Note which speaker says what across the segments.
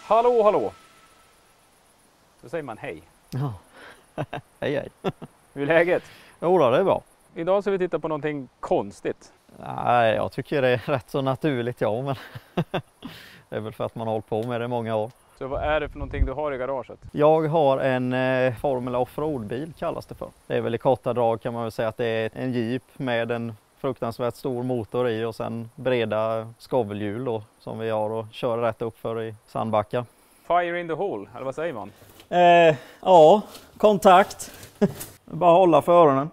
Speaker 1: Hallå, hallå! Så säger man hej.
Speaker 2: Ja, hej hej.
Speaker 1: Hur är läget?
Speaker 2: Jo då, det är bra.
Speaker 1: Idag ska vi titta på någonting konstigt.
Speaker 2: Nej, jag tycker det är rätt så naturligt, ja, men det är väl för att man har hållit på med det i många år.
Speaker 1: Så vad är det för någonting du har i garaget?
Speaker 2: Jag har en Formula Offroad-bil kallas det för. Det är väl i korta drag kan man väl säga att det är en Jeep med en fruktansvärt stor motor i och sen breda skovelhjul då, som vi har och kör rätt upp för i Sandbacka.
Speaker 1: Fire in the hole, eller vad säger man?
Speaker 2: Ja, kontakt. Bara hålla för öronen.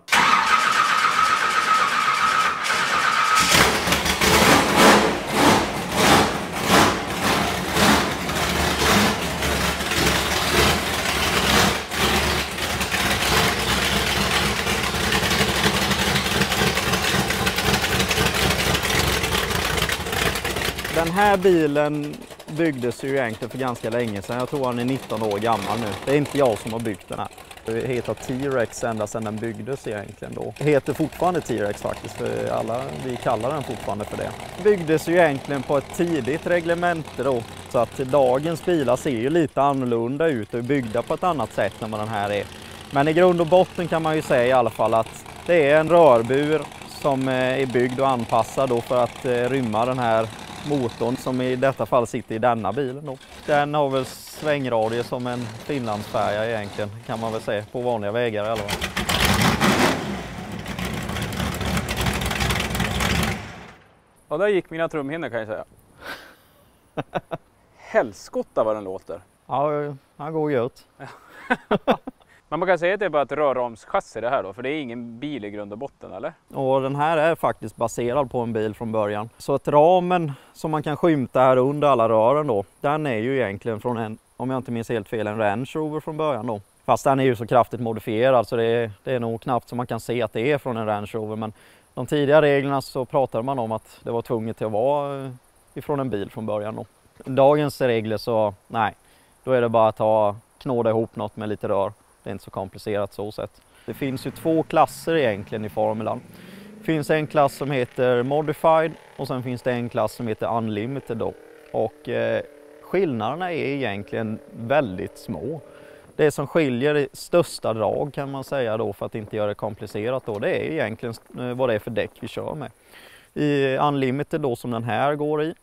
Speaker 2: Den här bilen byggdes ju egentligen för ganska länge sedan. Jag tror han är 19 år gammal nu. Det är inte jag som har byggt den här. Det heter T-Rex ända sedan den byggdes egentligen då. Det heter fortfarande T-Rex faktiskt, för alla, vi kallar den fortfarande för det. Byggdes ju egentligen på ett tidigt reglemente då. Så att dagens bilar ser ju lite annorlunda ut och är byggda på ett annat sätt än vad den här är. Men i grund och botten kan man ju säga i alla fall att det är en rörbur som är byggd och anpassad då för att rymma den här motorn som i detta fall sitter i denna bilen då. Den har väl svängradie som en Finlandsfärja egentligen, kan man väl säga, på vanliga vägar i alla fall.
Speaker 1: Ja, där gick mina trumhinnor kan jag säga. Helskotta vad den låter.
Speaker 2: Ja, han går gött.
Speaker 1: Men man kan säga att det är bara ett rörramschassi det här då, för det är ingen bil i grund och botten, eller?
Speaker 2: Och den här är faktiskt baserad på en bil från början. Så att ramen som man kan skymta här under alla rören då, den är ju egentligen från en, om jag inte minns helt fel, en Range Rover från början då. Fast den är ju så kraftigt modifierad så det är nog knappt så man kan se att det är från en Range Rover. Men de tidiga reglerna så pratade man om att det var tvunget att vara ifrån en bil från början då. Dagens regler så, nej, då är det bara att knåda ihop något med lite rör. Det är inte så komplicerat så sett. Det finns ju två klasser egentligen i formulan. Det finns en klass som heter Modified och sen finns det en klass som heter Unlimited då. Och skillnaderna är egentligen väldigt små. Det som skiljer i största drag kan man säga då, för att inte göra det komplicerat då, det är egentligen vad det är för däck vi kör med. I Unlimited då som den här går i,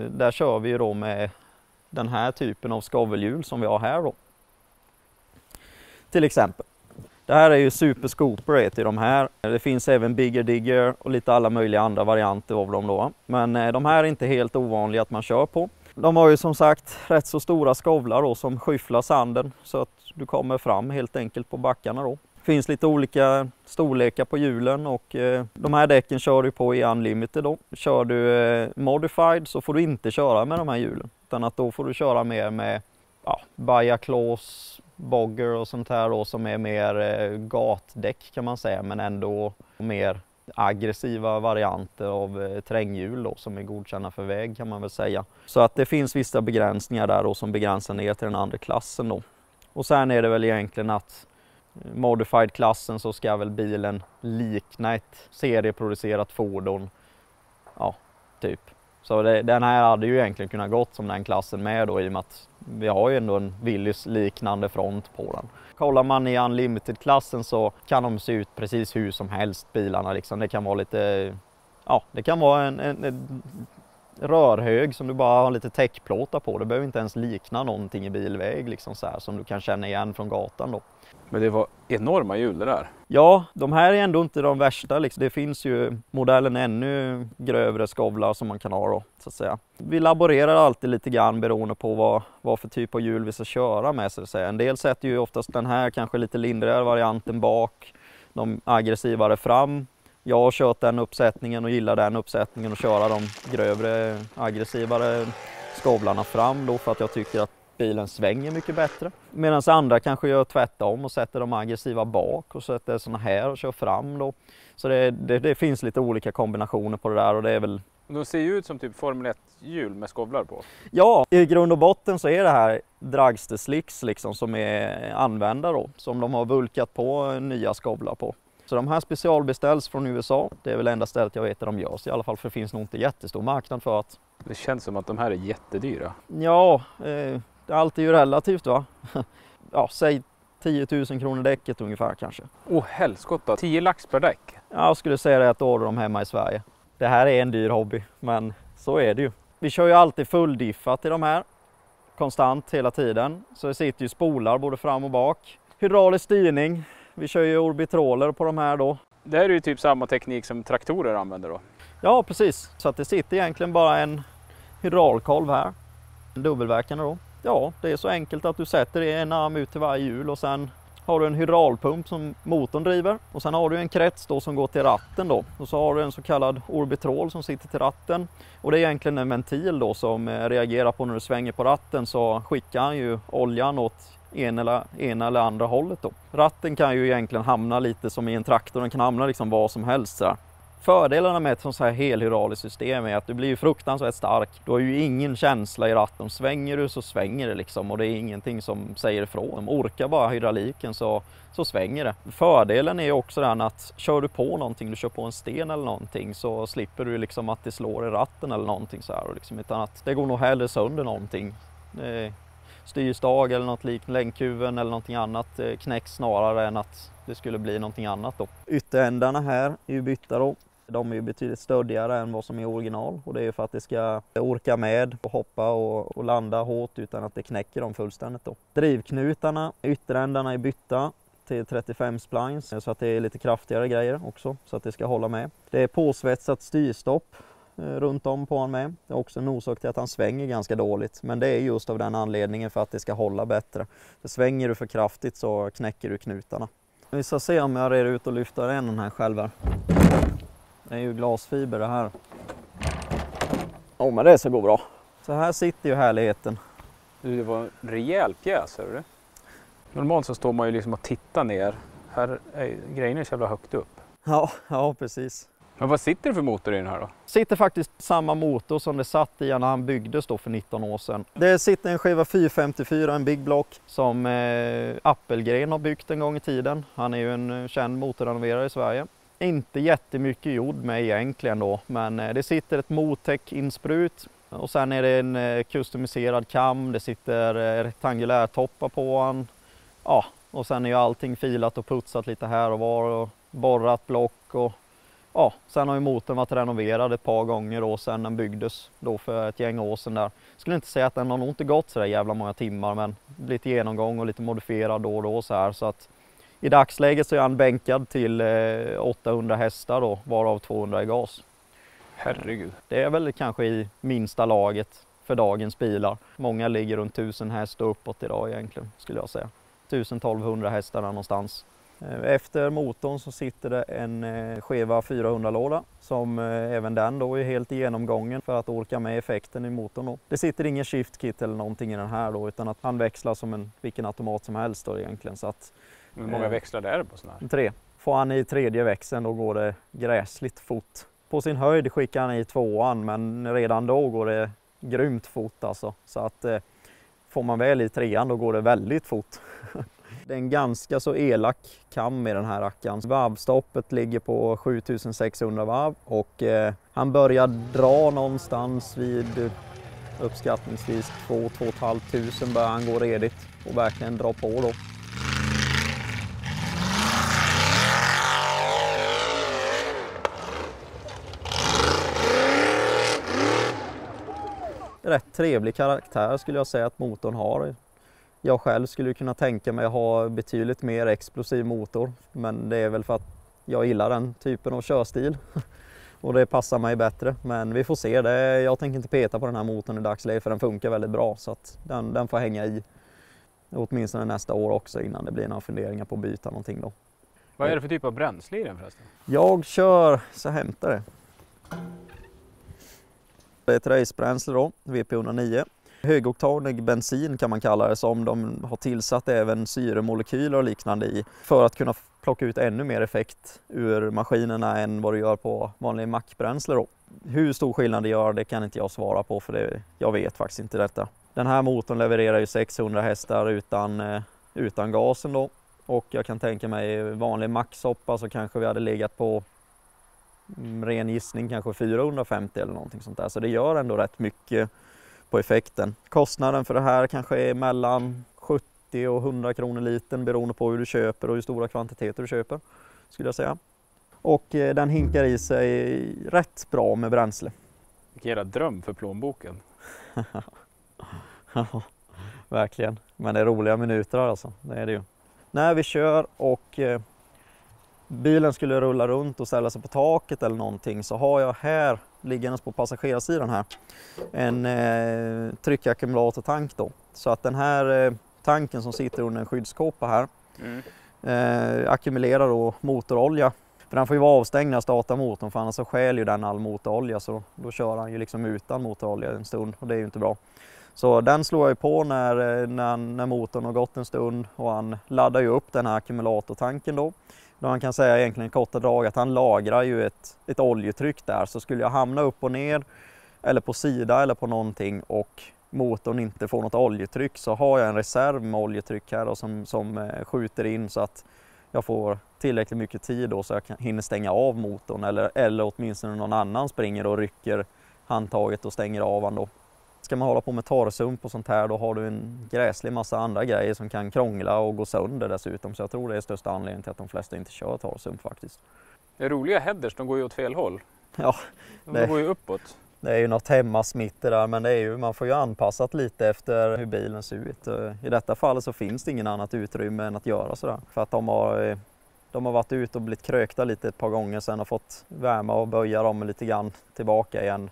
Speaker 2: där kör vi ju då med den här typen av skovelhjul som vi har här då. Till exempel. Det här är ju Super Scooper i de här. Det finns även Bigger Digger och lite alla möjliga andra varianter av dem då. Men de här är inte helt ovanliga att man kör på. De har ju som sagt rätt så stora skovlar då som skyfflar sanden så att du kommer fram helt enkelt på backarna då. Det finns lite olika storlekar på hjulen och de här däcken kör du på i Unlimited då. Kör du Modified så får du inte köra med de här hjulen. Utan att då får du köra mer med Biaclaws, Bogger och sånt här då, som är mer gatdäck kan man säga, men ändå mer aggressiva varianter av terränghjul då, som är godkända för väg kan man väl säga. Så att det finns vissa begränsningar där då som begränsar ner till den andra klassen då. Och sen är det väl egentligen att Modified-klassen så ska väl bilen likna ett serieproducerat fordon. Ja, typ. Så den här hade ju egentligen kunnat gått som den klassen med då, i och med att vi har ju ändå en Willys liknande front på den. Kollar man i Unlimited-klassen så kan de se ut precis hur som helst, bilarna liksom. Det kan vara lite, ja, det kan vara en rörhög som du bara har lite täckplåtar på. Det behöver inte ens likna någonting i bilväg liksom så här, som du kan känna igen från gatan då.
Speaker 1: Men det var enorma hjul det där.
Speaker 2: Ja, de här är ändå inte de värsta liksom. Det finns ju modellen ännu grövre skovlar som man kan ha då, så att säga. Vi laborerar alltid lite grann beroende på vad för typ av hjul vi ska köra med, så att säga. En del sätter ju oftast den här kanske lite lindrigare varianten bak, de aggressivare fram. Jag har kört den uppsättningen och gillar den uppsättningen och köra de grövre, aggressivare skovlarna fram då, för att jag tycker att bilen svänger mycket bättre. Medan andra kanske gör tvärtom och sätter de aggressiva bak och sätter såna här och kör fram då. Så det finns lite olika kombinationer på det där, och det är väl...
Speaker 1: De ser ju ut som typ Formel 1-hjul med skovlar på.
Speaker 2: Ja, i grund och botten så är det här Dragster Slicks liksom som är använda då, som de har vulkat på nya skovlar på. Så de här specialbeställs från USA. Det är väl enda stället jag vet där de görs i alla fall, för det finns nog inte jättestor marknad för att.
Speaker 1: Det känns som att de här är jättedyra.
Speaker 2: Ja, allt är ju relativt va. Ja, säg 10 000 kronor däcket ungefär kanske.
Speaker 1: Helskotta, 10 lax per däck.
Speaker 2: Ja, jag skulle säga det att order de hemma i Sverige. Det här är en dyr hobby, men så är det ju. Vi kör ju alltid fulldiffat i de här. Konstant hela tiden. Så det sitter ju spolar både fram och bak. Hydraulisk styrning. Vi kör ju orbitroller på de här då.
Speaker 1: Det här är ju typ samma teknik som traktorer använder då.
Speaker 2: Ja, precis. Så att det sitter egentligen bara en hydraulkolv här. En dubbelverkande då. Ja, det är så enkelt att du sätter en arm ut till varje hjul och sen har du en hydraulpump som motorn driver. Och sen har du en krets då som går till ratten då. Och så har du en så kallad orbitrol som sitter till ratten. Och det är egentligen en ventil då som reagerar på när du svänger på ratten, så skickar han ju oljan åt ena eller andra hållet då. Ratten kan ju egentligen hamna lite som i en traktor, den kan hamna liksom vad som helst så här. Fördelarna med ett sånt här helhydrauliskt system är att du blir ju fruktansvärt stark. Du har ju ingen känsla i ratten. Svänger du så svänger det liksom, och det är ingenting som säger ifrån. Orkar bara hydrauliken så svänger det. Fördelen är också den att kör du på någonting, du kör på en sten eller någonting, så slipper du liksom att det slår i ratten eller någonting så här. Liksom, utan att det går nog hellre sönder någonting. Styrstag eller något liknande, länkhuven eller någonting annat knäcks snarare än att det skulle bli någonting annat då. Ytterändarna här är ju bytta då. De är ju betydligt stöddigare än vad som är original, och det är för att det ska orka med och hoppa och landa hårt utan att det knäcker dem fullständigt då. Drivknutarna, ytterändarna är bytta till 35 splines så att det är lite kraftigare grejer också så att det ska hålla med. Det är påsvetsat styrstopp runt om på han med. Det är också en orsak till att han svänger ganska dåligt, men det är just av den anledningen för att det ska hålla bättre. För svänger du för kraftigt så knäcker du knutarna. Vi ska se om jag reder ut och lyfter den här själv här. Det är ju glasfiber det här. Men det ska gå bra. Så här sitter ju härligheten.
Speaker 1: Det var en rejäl pjäs, hör du? Normalt så står man ju liksom och tittar ner. Här är grejerna så jävla högt upp.
Speaker 2: Ja, precis.
Speaker 1: Men vad sitter det för motor i den här då?
Speaker 2: Sitter faktiskt samma motor som det satt i när han byggdes då för 19 år sedan. Det sitter en skiva 454, en Big Block, som Appelgren har byggt en gång i tiden. Han är ju en känd motorrenoverare i Sverige. Inte jättemycket gjord med egentligen då, men det sitter ett Motec-insprut och sen är det en customiserad kam, det sitter rektangulärtoppar på han. Ja, och sen är ju allting filat och putsat lite här och var och borrat block och ja, sen har ju motorn varit renoverad ett par gånger då sedan den byggdes då för ett gäng år sedan där. Skulle inte säga att den har nog inte gått så där jävla många timmar, men lite genomgång och lite modifierad då och då så här, så att i dagsläget så är han bänkad till 800 hästar då, varav 200 i gas.
Speaker 1: Herregud.
Speaker 2: Det är väl kanske i minsta laget för dagens bilar. Många ligger runt 1000 hästar uppåt idag egentligen, skulle jag säga. 1000-1200 hästar där någonstans. Efter motorn så sitter det en Cheva 400-låda som även den då är helt genomgången för att orka med effekten i motorn då. Det sitter ingen shift kit eller någonting i den här då, utan att han växlar som vilken automat som helst då egentligen. Så att,
Speaker 1: hur många växlar det är på sån här?
Speaker 2: 3. Får han i tredje växeln då går det gräsligt fort. På sin höjd skickar han i 2:an, men redan då går det grymt fort alltså. Så att får man väl i 3:an då går det väldigt fort. Det är en ganska så elak kam i den här rackaren. Varvstoppet ligger på 7600 varv och han börjar dra någonstans vid uppskattningsvis 2-2 500 börjar han gå redigt och verkligen dra på då. Rätt trevlig karaktär skulle jag säga att motorn har. Jag själv skulle kunna tänka mig att ha betydligt mer explosiv motor, men det är väl för att jag gillar den typen av körstil och det passar mig bättre. Men vi får se, jag tänker inte peta på den här motorn i dagsläget för den funkar väldigt bra, så att den får hänga i åtminstone nästa år också innan det blir några funderingar på att byta någonting då.
Speaker 1: Vad är det för typ av bränsle i den förresten?
Speaker 2: Jag kör, så hämtar det. Det är ett racebränsle då, VP109. Högoktanig bensin kan man kalla det, som de har tillsatt även syremolekyler och liknande i för att kunna plocka ut ännu mer effekt ur maskinerna än vad du gör på vanlig mackbränsle då. Hur stor skillnad det gör, det kan inte jag svara på, för jag vet faktiskt inte detta. Den här motorn levererar ju 600 hästar utan gasen då. Och jag kan tänka mig vanlig maxsoppa så kanske vi hade legat på ren gissning kanske 450 eller någonting sånt där. Så det gör ändå rätt mycket på effekten. Kostnaden för det här kanske är mellan 70 och 100 kronor liten beroende på hur du köper och hur stora kvantiteter du köper, skulle jag säga. Och den hinkar i sig rätt bra med bränsle.
Speaker 1: Vilken jävla dröm för plånboken.
Speaker 2: Ja, verkligen. Men det är roliga minuter alltså, det är det ju. När vi kör och bilen skulle rulla runt och ställa sig på taket eller någonting, så har jag här, liggandes på passagerarsidan här, en tryckackumulatortank då. Så att den här tanken som sitter under en skyddskåpa här ackumulerar då motorolja. För den får ju vara avstängd när jag startar motorn, för annars så stjäl ju den all motorolja, så då kör han ju liksom utan motorolja en stund och det är ju inte bra. Så den slår jag ju på när motorn har gått en stund, och han laddar ju upp den här ackumulatortanken då. Man kan säga egentligen korta drag att han lagrar ju ett oljetryck där, så skulle jag hamna upp och ner eller på sida eller på någonting och motorn inte får något oljetryck, så har jag en reserv med oljetryck här då, som skjuter in så att jag får tillräckligt mycket tid då så jag hinner stänga av motorn, eller åtminstone någon annan springer och rycker handtaget och stänger av han då. Ska man hålla på med torrsump och sånt här, då har du en gräslig massa andra grejer som kan krångla och gå sönder dessutom. Så jag tror det är största anledningen till att de flesta inte kör torrsump faktiskt.
Speaker 1: Det roliga headers, de går ju åt fel håll.
Speaker 2: Ja,
Speaker 1: de går ju uppåt.
Speaker 2: Det är ju något hemmasmitt där, men det är ju, man får ju anpassat lite efter hur bilen ser ut. I detta fall så finns det ingen annat utrymme än att göra sådär. För att de har varit ute och blivit krökta lite ett par gånger, sen har fått värma och böja dem lite grann tillbaka igen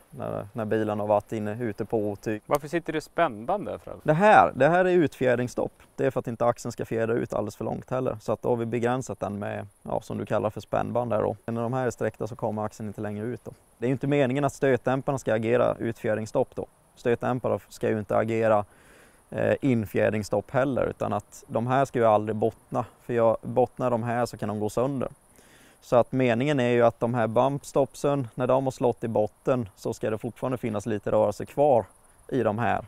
Speaker 2: när bilen har varit ute på otyg.
Speaker 1: Varför sitter det spännande?
Speaker 2: Det här är utfjädringsstopp. Det är för att inte axeln ska fjädra ut alldeles för långt heller. Så att då har vi begränsat den med, som du kallar för spännband där då. När de här är sträckta så kommer axeln inte längre ut då. Det är ju inte meningen att stötdämparna ska agera utfjädringsstopp då. Stötdämpare ska ju inte agera infjädringsstopp heller, utan att de här ska ju aldrig bottna, för bottnar de här så kan de gå sönder. Så att meningen är ju att de här bumpstopsen, när de har slått i botten, så ska det fortfarande finnas lite rörelse kvar i de här,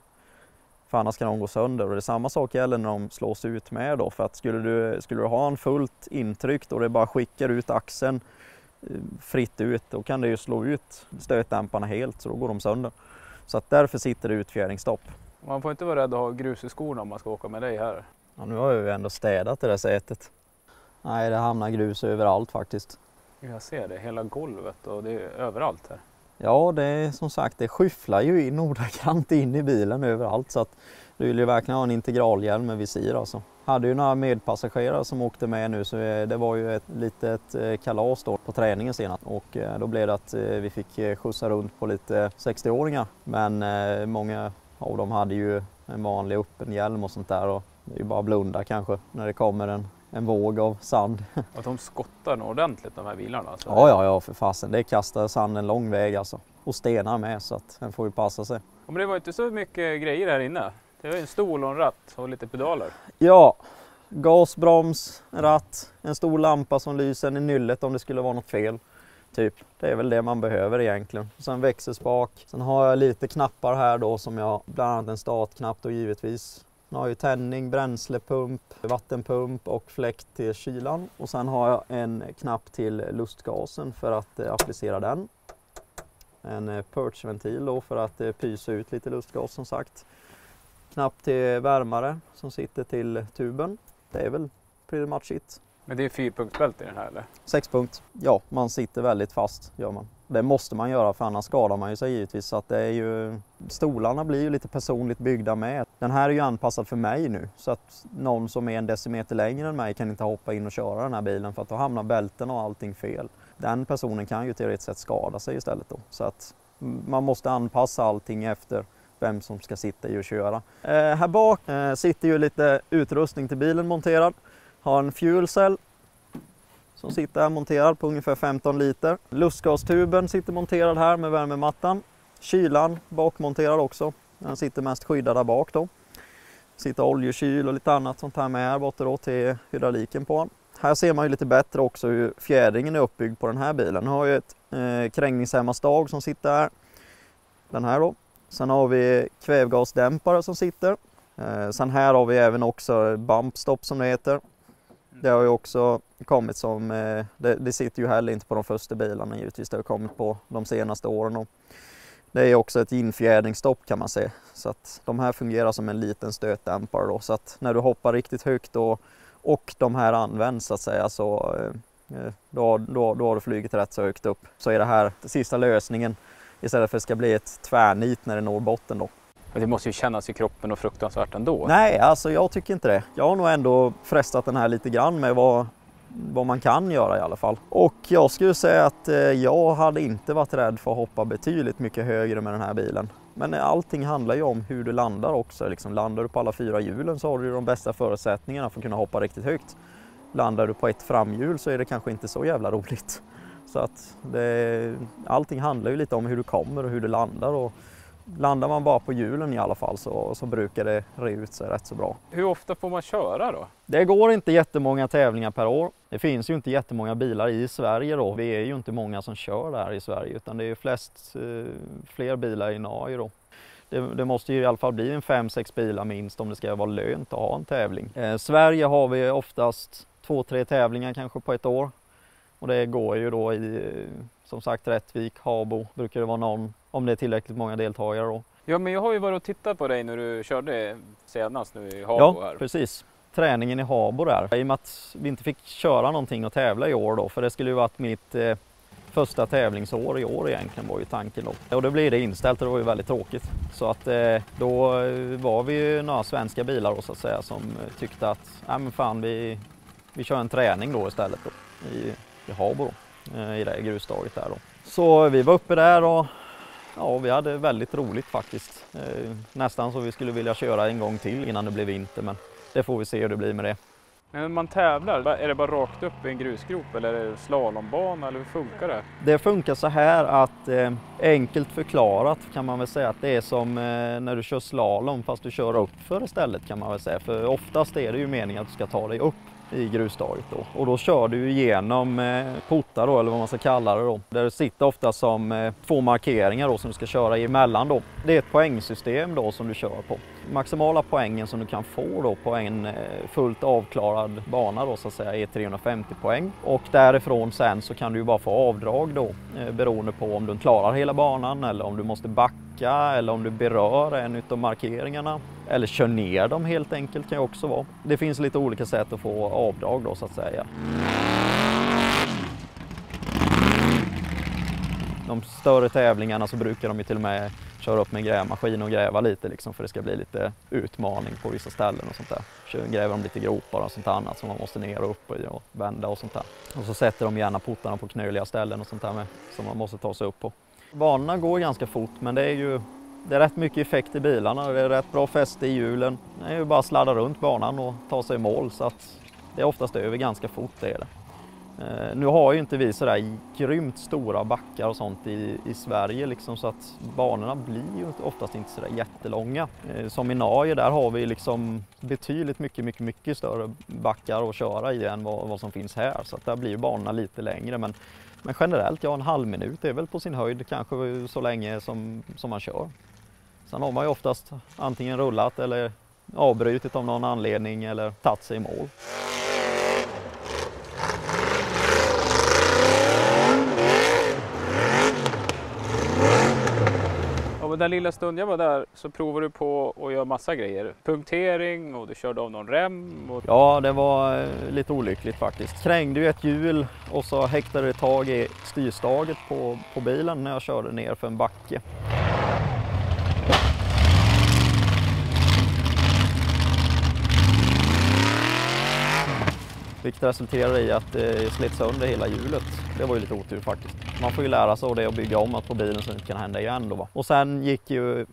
Speaker 2: för annars kan de gå sönder. Och det är samma sak gäller när de slås ut med då, för att skulle du ha en fullt intryckt och det bara skickar ut axeln fritt ut, då kan det ju slå ut stötdämparna helt, så då går de sönder. Så att därför sitter det utfjädringsstopp.
Speaker 1: Man får inte vara rädd att ha grus i skorna om man ska åka med dig här.
Speaker 2: Ja, nu har jag ju ändå städat det där sätet. Nej, det hamnar grus överallt faktiskt.
Speaker 1: Jag ser det, hela golvet och det är överallt här.
Speaker 2: Ja, det är som sagt, det skyfflar ju in ordagrant in i bilen överallt, så att du vill ju verkligen ha en integralhjälm med visir alltså. Hade ju några medpassagerare som åkte med nu, så det var ju ett litet kalas då på träningen senast, och då blev det att vi fick skjutsa runt på lite 60-åringar, men många av dem hade ju en vanlig öppen hjälm och sånt där, och det är ju bara blunda kanske när det kommer en våg av sand.
Speaker 1: Att de skottar nog ordentligt de här bilarna alltså.
Speaker 2: Ja, för fasen. Det kastar sand en lång väg alltså. Och stenar med, så att den får ju passa sig.
Speaker 1: Men det var inte så mycket grejer här inne. Det var en stol och en ratt och lite pedaler.
Speaker 2: Ja, gasbroms, en ratt, en stor lampa som lyser i nyllet om det skulle vara något fel. Typ. Det är väl det man behöver egentligen. Sen växelspak. Sen har jag lite knappar här då, som jag, bland annat en startknapp då givetvis. Jag har ju tändning, bränslepump, vattenpump och fläkt till kylan. Och sen har jag en knapp till lustgasen för att applicera den. En purge-ventil då för att pysa ut lite lustgas som sagt. Knapp till värmare som sitter till tuben. Det är väl pretty much it.
Speaker 1: Men det är 4-punktsbälte i den här eller?
Speaker 2: 6-punkt. Ja, man sitter väldigt fast gör man. Det måste man göra, för annars skadar man ju sig givetvis. Så att det är ju, stolarna blir ju lite personligt byggda med. Den här är ju anpassad för mig nu, så att någon som är en decimeter längre än mig kan inte hoppa in och köra den här bilen, för att då hamnar bälten och allting fel. Den personen kan ju teoretiskt sett skada sig istället då. Så att man måste anpassa allting efter vem som ska sitta i och köra. Här bak sitter ju lite utrustning till bilen monterad. Har en fuel cell som sitter här monterad på ungefär 15 liter. Lustgastuben sitter monterad här med värmemattan. Kylan bakmonterad också. Den sitter mest skyddad där bak då. Sitter oljekyl och lite annat sånt här med här borta då till hydrauliken på den. Här ser man ju lite bättre också hur fjädringen är uppbyggd på den här bilen. Den har ju ett krängningshämmarstag som sitter här. Den här då. Sen har vi kvävgasdämpare som sitter. Sen här har vi även också bumpstopp som det heter. Det har ju också kommit som, det sitter ju heller inte på de första bilarna givetvis, det har kommit på de senaste åren. Och det är också ett infjädringsstopp kan man säga, så att de här fungerar som en liten stötdämpare då, så att när du hoppar riktigt högt och de här används så att säga, så då har du flugit rätt så högt upp. Så är det här den sista lösningen istället för att det ska bli ett tvärnit när det når botten då.
Speaker 1: Men det måste ju kännas i kroppen och fruktansvärt ändå.
Speaker 2: Nej, alltså jag tycker inte det. Jag har nog ändå frestat den här lite grann med vad man kan göra i alla fall. Och jag skulle säga att jag hade inte varit rädd för att hoppa betydligt mycket högre med den här bilen. Men allting handlar ju om hur du landar också. Liksom, landar du på alla 4 hjulen så har du de bästa förutsättningarna för att kunna hoppa riktigt högt. Landar du på ett framhjul så är det kanske inte så jävla roligt. Så att allting handlar ju lite om hur du kommer och hur du landar. Och landar man bara på hjulen i alla fall så brukar det re ut sig rätt så bra.
Speaker 1: Hur ofta får man köra då?
Speaker 2: Det går inte jättemånga tävlingar per år. Det finns ju inte jättemånga bilar i Sverige då. Vi är ju inte många som kör där i Sverige, utan det är fler bilar i Norge då. Det måste ju i alla fall bli en 5-6 bilar minst om det ska vara lönt att ha en tävling. Sverige har vi oftast 2-3 tävlingar kanske på ett år. Och det går ju då i, som sagt, Rättvik, Habo brukar det vara någon, om det är tillräckligt många deltagare då.
Speaker 1: Ja, men jag har ju varit och tittat på dig när du körde senast nu i Habo här.
Speaker 2: Ja, precis. Träningen i Habo där. I och med att vi inte fick köra någonting och tävla i år då, för det skulle ju varit mitt första tävlingsår i år egentligen var ju tanken då. Och då blev det inställt och det var ju väldigt tråkigt. Så att då var vi ju några svenska bilar då, så att säga, som tyckte att men fan, vi kör en träning då istället då, i Habo då, i det grusdaget där då. Så vi var uppe där och ja, vi hade väldigt roligt faktiskt. Nästan så vi skulle vilja köra en gång till innan det blev vinter, men det får vi se hur det blir med det.
Speaker 1: Men man tävlar, är det bara rakt upp i en grusgrop eller är det slalombana eller hur funkar det?
Speaker 2: Det funkar så här att enkelt förklarat kan man väl säga att det är som när du kör slalom fast du kör upp för istället kan man väl säga. För oftast är det ju meningen att du ska ta dig upp i grusdaget då. Och då kör du igenom portar då, eller vad man ska kalla det då. Där det sitter ofta som 2 markeringar då som du ska köra emellan då. Det är ett poängsystem då som du kör på. Maximala poängen som du kan få då på en fullt avklarad bana då så att säga är 350 poäng. Och därifrån sen så kan du ju bara få avdrag då beroende på om du klarar hela banan eller om du måste backa eller om du berör en utav markeringarna. Eller kör ner dem helt enkelt kan ju också vara. Det finns lite olika sätt att få avdrag då så att säga. De större tävlingarna så brukar de ju till och med köra upp med grävmaskin och gräva lite liksom för det ska bli lite utmaning på vissa ställen och sånt där. Gräver de lite gropar och sånt annat som man måste ner och upp och vända och sånt där. Och så sätter de gärna portarna på knöliga ställen och sånt där med, som man måste ta sig upp på. Banorna går ganska fort men det är rätt mycket effekt i bilarna och det är rätt bra fäste i hjulen. Det är ju bara att sladda runt banan och ta sig i mål så att det är oftast över ganska fort det är det. Nu har ju inte vi sådär grymt stora backar och sånt i Sverige liksom, så att banorna blir ju oftast inte sådär jättelånga. Som i Norge där har vi liksom betydligt mycket större backar att köra i än vad som finns här. Så att där blir banorna lite längre men generellt en halv minut är väl på sin höjd kanske så länge som man kör. Sen har man ju oftast antingen rullat eller avbrutit av någon anledning eller tagit sig i mål.
Speaker 1: Och den lilla stund jag var där så provade du på att göra massa grejer. Punktering och du körde av någon rem. Och...
Speaker 2: Ja, det var lite olyckligt faktiskt. Krängde ju ett hjul och så häktade det tag i styrstaget på bilen när jag körde ner för en backe. Vilket resulterade i att det slet sönder hela hjulet. Det var ju lite otur faktiskt. Man får ju lära sig av det och bygga om att på bilen så det inte kan hända igen då. Och sen gick ju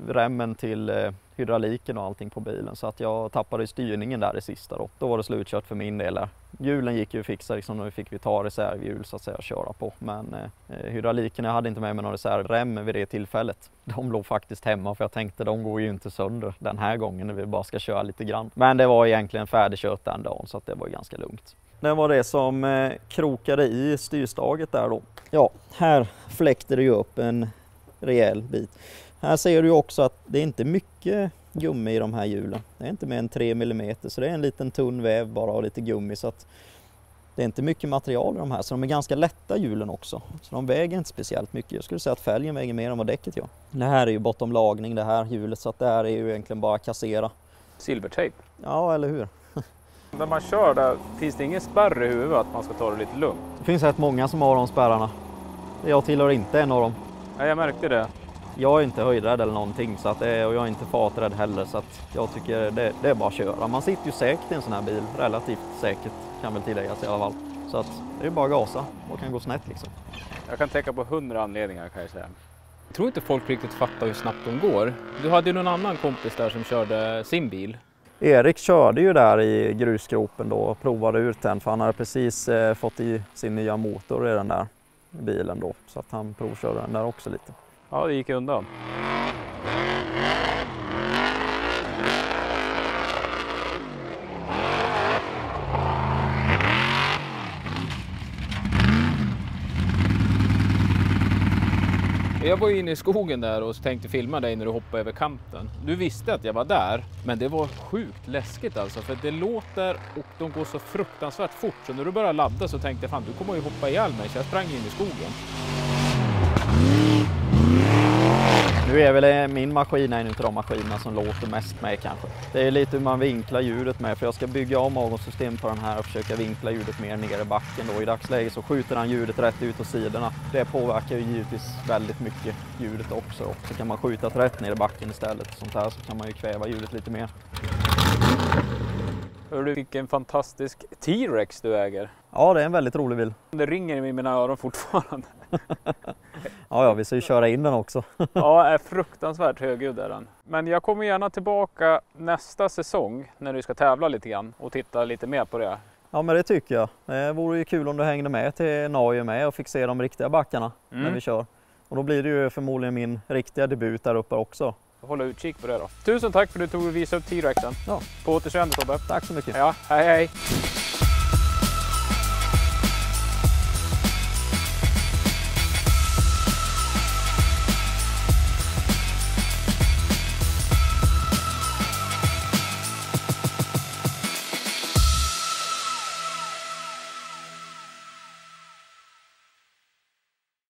Speaker 2: remmen till hydrauliken och allting på bilen så att jag tappade styrningen där det sista då. Då var det slutkört för min del där. Hjulen gick ju att fixa liksom, nu fick vi ta reservhjul så att säga och köra på. Men hydrauliken, jag hade inte med mig någon reservrem vid det tillfället. De låg faktiskt hemma för jag tänkte de går ju inte sönder den här gången när vi bara ska köra lite grann. Men det var egentligen färdigkört den dagen så att det var ganska lugnt. Det var det som krokade i styrstaget där då. Ja, här fläkte det ju upp en rejäl bit. Här ser du också att det är inte mycket gummi i de här hjulen. Det är inte mer än 3 mm, så det är en liten tunn väv bara och lite gummi, så att det är inte mycket material i de här, så de är ganska lätta hjulen också. Så de väger inte speciellt mycket. Jag skulle säga att fälgen väger mer än vad däcket gör. Det här är ju bortom lagning det här hjulet, så att det här är ju egentligen bara kassera.
Speaker 1: Silvertejp.
Speaker 2: Ja, eller hur?
Speaker 1: När man kör där, finns det ingen spärr i huvudet att man ska ta det lite lugnt?
Speaker 2: Det finns rätt många som har de spärrarna. Jag tillhör inte en av dem.
Speaker 1: Ja, jag märkte det.
Speaker 2: Jag är inte höjdrädd eller någonting, så att, och jag är inte farträdd heller, så att jag tycker det är bara att köra. Man sitter ju säkert i en sån här bil, relativt säkert kan väl tilläggas i alla fall. Så att det är bara att gasa och kan gå snett liksom.
Speaker 1: Jag kan tänka på 100 anledningar kan jag säga.
Speaker 3: Jag tror inte folk riktigt fattar hur snabbt de går. Du hade ju någon annan kompis där som körde sin bil.
Speaker 2: Erik körde ju där i grusgropen då och provade ut den, för han hade precis fått i sin nya motor i den där bilen då. Så att han provkörde den där också lite.
Speaker 1: Ja, det gick undan.
Speaker 3: Jag var inne i skogen där och tänkte filma dig när du hoppade över kanten. Du visste att jag var där, men det var sjukt läskigt alltså, för det låter och de går så fruktansvärt fort. Så när du började ladda så tänkte jag, fan, du kommer ju hoppa ihjäl mig, så jag sprang in i skogen.
Speaker 2: Nu är väl min maskin en av de maskinerna som låter mest med kanske. Det är lite hur man vinklar ljudet med, för jag ska bygga om avgassystem på den här och försöka vinkla ljudet mer ner i backen då. I dagsläget så skjuter han ljudet rätt ut åt sidorna. Det påverkar ju givetvis väldigt mycket ljudet också. Så kan man skjuta rätt ner i backen istället. Sånt här så kan man ju kväva ljudet lite mer.
Speaker 1: Hör du vilken fantastisk T-Rex du äger?
Speaker 2: Ja, det är en väldigt rolig bil.
Speaker 1: Det ringer i mina öron fortfarande.
Speaker 2: Ja, vi ska ju köra in den också.
Speaker 1: Ja, är fruktansvärt högljudd är den. Men jag kommer gärna tillbaka nästa säsong när du ska tävla lite grann och titta lite mer på det.
Speaker 2: Ja, men det tycker jag. Det vore ju kul om du hängde med till Norge med och fick se de riktiga backarna när vi kör. Och då blir det ju förmodligen min riktiga debut där uppe också.
Speaker 1: Hålla utkik på det då. Tusen tack för att du tog och visade upp T-Rexen.
Speaker 2: Ja.
Speaker 1: På återseende Tobbe.
Speaker 2: Tack så mycket.
Speaker 1: Ja, hej hej.